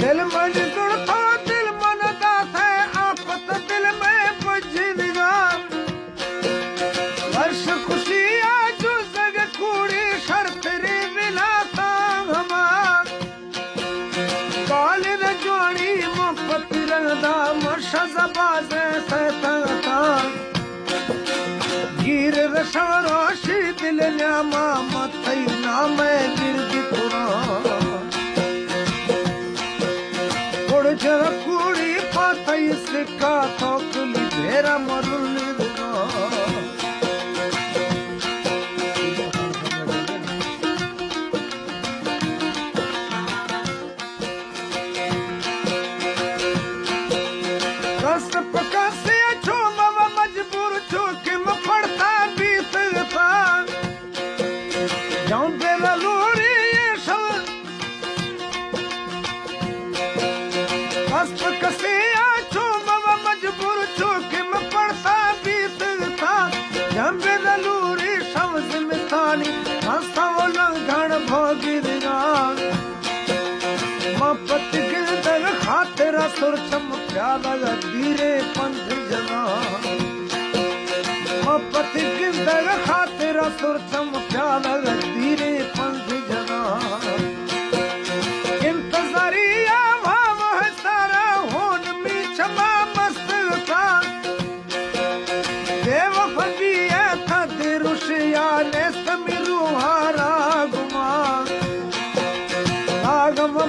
दिल मन जुड़ता दिल मन दात है आपत दिल में बुझेगा वर्ष खुशी आज जग कूड़ी शर्त रे विलाता हमार काल न जोड़ी मुफ्त रंगदा मर्शा जबाज सैता गिर रशारोशी दिल न्यामा मथई नाम गिरगी थोड़ा जरा कुड़ी पाथई सिक्का थोकली भेरा मरुली रस पका से छो मावा मजबूर छो कि मैं पड़ता बीत था जाऊं बेला लोरी ये सब कसे आछो मावा मजबूर छो कि मैं पड़ता बीत था जंबे दलूरी शब्द मिसानी हंसा वो लंघन भोगी दिगान मपत गिरदर खातिर सुर चमक्या लगा धीरे पंथ जना मपत गिरदर खातिर सुर चमक्या लगा धीरे पंथ जना इंतजारिया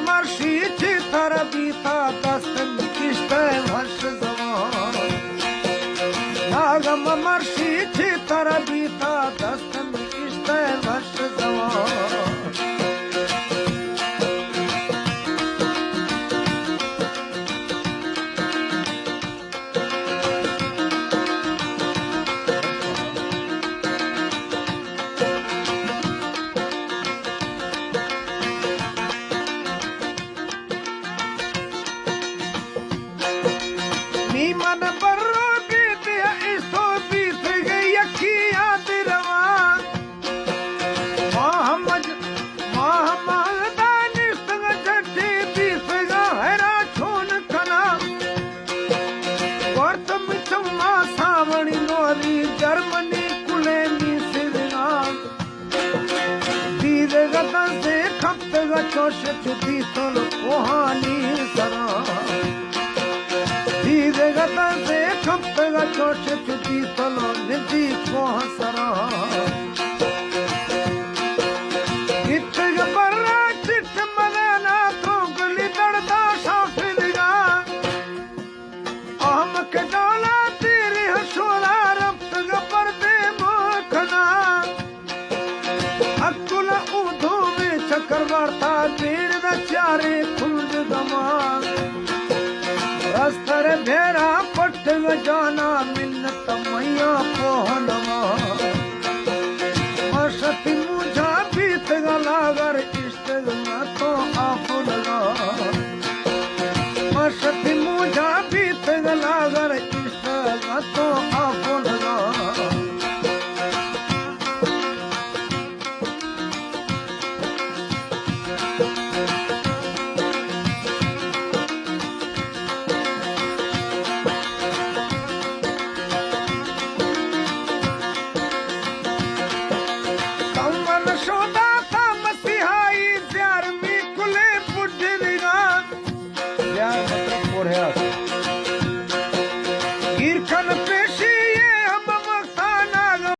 मर्शी चितर बीता दस्तन किश्त वर्ष जवान नागम मर्शी चितर बीता दस्तन किश्त वर्ष जवान मन बर्रो बीत इसो बीत गई अखी याद रवा मोहम्मद दानिश जट्टी बीत गा हैरा छोन कना वर्त मिचम्मा सावणी नोरी जर्मनी कुलेनी सिरना दीद गता से खप्त गा चोश चुदी तोल कोहानी सरा गता से खप्पगा चोट चुती तलो निधि को हसरा इतग बर्रा चिट मनाना तो गली दड़ता शाफ दिगा अहम के डोला तेरे हशोला रफ्तग पर्दे मोखना अकुल ऊधो में चक्रवार्ता भीड़ न चारे खुंड दमा अस्तर भेरा पट जाना मिन्नत मैया पोहनवा मसती मुझा बीत गलागर इष्ट तो आप लगा मसती मुझा बीत गलागर इष्ट तो आप लगा है